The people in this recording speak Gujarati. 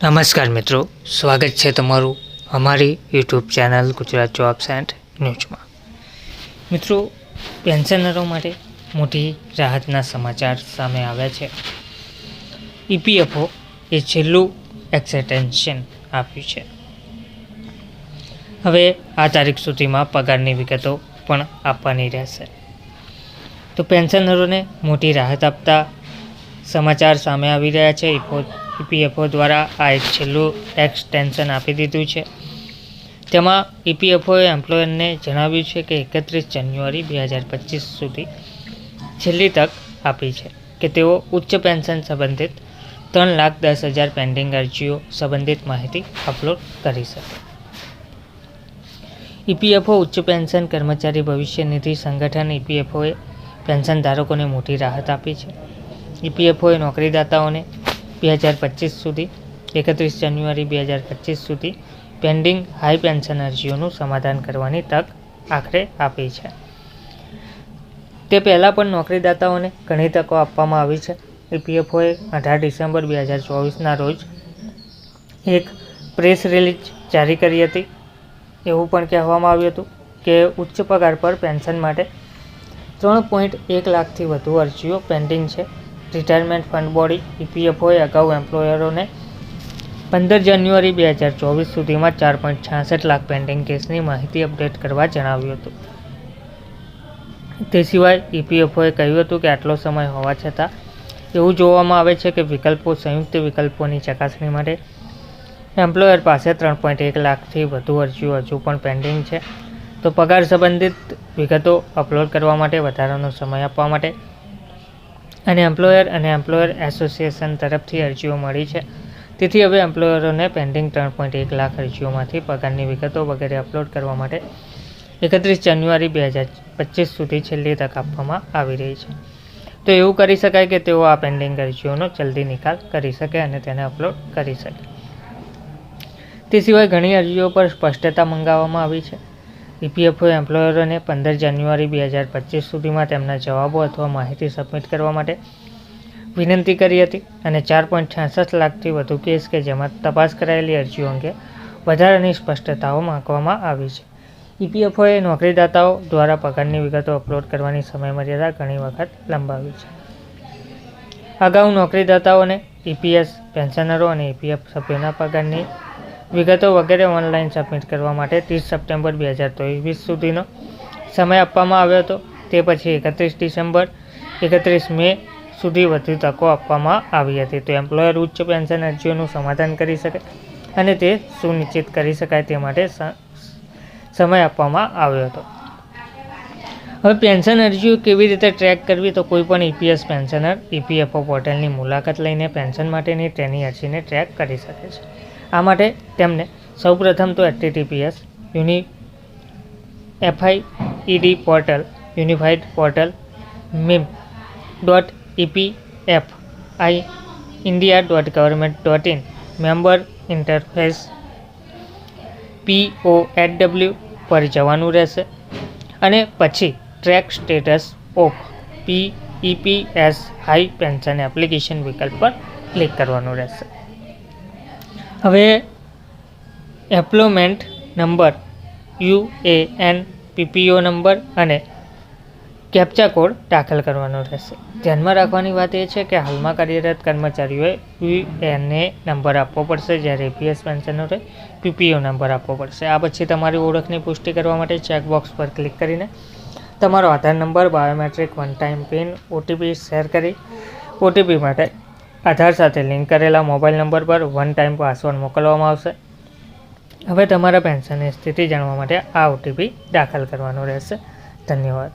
નમસ્કાર મિત્રો, સ્વાગત છે તમારું અમારી YouTube channel Gujarat jobs and ન્યૂઝમાં. મિત્રો, પેન્શનરો માટે મોટી રાહતના સમાચાર સામે આવ્યા છે. ઈપીએફઓ એ છેલ્લું એક્સટેન્શન આપ્યું છે. હવે આ તારીખ સુધીમાં પગારની વિગતો પણ આપવાની રહેશે. તો પેન્શનરોને મોટી રાહત આપતા સમાચાર સામે આવી રહ્યા છે. ઈપીએફઓ દ્વારા આ એક છેલ્લું એક્સટેન્શન આપી દીધું છે. તેમાં ઈપીએફઓએ એમ્પ્લોયરને જણાવ્યું છે કે 31 જાન્યુઆરી 2025 સુધી છેલ્લી તક આપી છે કે તેઓ ઉચ્ચ પેન્શન સંબંધિત 3,10,000 પેન્ડિંગ અરજીઓ સંબંધિત માહિતી અપલોડ કરી શકે. ઈપીએફઓ ઉચ્ચ પેન્શન કર્મચારી ભવિષ્ય નિધિ સંગઠન ઈપીએફઓએ પેન્શન ધારકોને મોટી રાહત આપી છે. ઈપીએફઓએ નોકરીદાતાઓને 2025 સુધી 31 જાન્યુઆરી 2025 સુધી પેન્ડિંગ હાઈ પેન્શન અરજીઓનું સમાધાન કરવાની તક આખરે આપી છે. તે પહેલાં પણ નોકરીદાતાઓને ઘણી તકો આપવામાં આવી છે. ઈપીએફઓએ 18 ડિસેમ્બર 2024ના રોજ એક પ્રેસ રિલીઝ જારી કરી હતી. એવું પણ કહેવામાં આવ્યું હતું કે ઉચ્ચ પગાર પર પેન્શન માટે 3.1 લાખથી વધુ અરજીઓ પેન્ડિંગ છે. રિટાયરમેન્ટ ફંડ બોડી ઈપીએફઓએ અગાઉ એમ્પ્લોયરોને 15 જાન્યુઆરી 2024 સુધીમાં 4.66 લાખ પેન્ડિંગ કેસની માહિતી અપડેટ કરવા જણાવ્યું હતું. તે સિવાય ઈપીએફઓએ કહ્યું હતું કે આટલો સમય હોવા છતાં એવું જોવામાં આવે છે કે વિકલ્પો સંયુક્ત વિકલ્પોની ચકાસણી માટે એમ્પ્લોયર પાસે 3.1 લાખથી વધુ અરજીઓ હજુ પણ પેન્ડિંગ છે. તો પગાર સંબંધિત વિગતો અપલોડ કરવા માટે વધારાનો સમય આપવા માટે અને એમ્પ્લોયર એસોસિએશન તરફથી અરજીઓ મળી છે. તેથી હવે એમ્પ્લોયરોને પેન્ડિંગ 3.1 લાખ અરજીઓમાંથી પગારની વિગતો વગેરે અપલોડ કરવા માટે 31 જાન્યુઆરી 2025 સુધી છેલ્લી તક આપવામાં આવી રહી છે. તો એવું કરી શકાય કે તેઓ આ પેન્ડિંગ અરજીઓનો જલ્દી નિકાલ કરી શકે અને તેને અપલોડ કરી શકે. તે સિવાય ઘણી અરજીઓ પર સ્પષ્ટતા મંગાવવામાં આવી છે. ઈપીએફઓએ એમ્પ્લોયરોને 15 જાન્યુઆરી 2025 સુધીમાં તેમના જવાબો અથવા માહિતી સબમિટ કરવા માટે વિનંતી કરી હતી અને 4.66 લાખથી વધુ કેસ કે જેમાં તપાસ કરાયેલી અરજીઓ અંગે વધારાની સ્પષ્ટતાઓ માંગવામાં આવી છે. ઈપીએફઓએ નોકરીદાતાઓ દ્વારા પગારની વિગતો અપલોડ કરવાની સમયમર્યાદા ઘણી વખત લંબાવી છે. અગાઉ નોકરીદાતાઓને ઈપીએસ પેન્શનરો અને ઈપીએફ સભ્યોના પગારની વિગતો વગેરે ઓનલાઈન સબમિટ કરવા માટે 30 સપ્ટેમ્બર 2023 સુધીનો સમય આપવામાં આવ્યો હતો. તે પછી 31 ડિસેમ્બર 31 મે સુધી વધુ તકો આપવામાં આવી હતી. તો એમ્પ્લોયર ઉચ્ચ પેન્શન અરજીઓનું સમાધાન કરી શકે અને તે સુનિશ્ચિત કરી શકાય તે માટે સમય આપવામાં આવ્યો હતો. હવે પેન્શન અરજીઓ કેવી રીતે ટ્રેક કરવી? તો કોઈપણ ઈપીએસ પેન્શનર ઈપીએફઓ પોર્ટલની મુલાકાત લઈને પેન્શન માટેની તેની અરજીને ટ્રેક કરી શકે છે. આ માટે તેમને સૌપ્રથમ તો https FIED portal unified portal mim.epfindia.government.in member interface POSW પર જવાનું રહેશે અને પછી track status of PEPS high pension application વિકલ્પ પર ક્લિક કરવાનું રહેશે. હવે employment number, UAN, PPO number અને કેપ્ચા કોડ દાખલ કરવાનો રહેશે. ધ્યાનમાં રાખવાની વાત એ છે કે હાલમાં કાર્યરત કર્મચારીઓએ UANA નંબર આપવો પડશે, જ્યારે ઈપીએસ પેન્શનરોએ PPO નંબર આપવો પડશે. આ પછી તમારી ઓળખની પુષ્ટિ કરવા માટે ચેકબોક્સ પર ક્લિક કરીને તમારો Aadhaar number, biometric, one time pin, OTP share કરી ઓટીપી માટે આધાર સાથે લિંક કરેલા મોબાઈલ નંબર પર વન ટાઈમ પાસવર્ડ મોકલવામાં આવશે. હવે તમારા પેન્શનની સ્થિતિ જાણવા માટે આ ઓટીપી દાખલ કરવાનો રહેશે. ધન્યવાદ.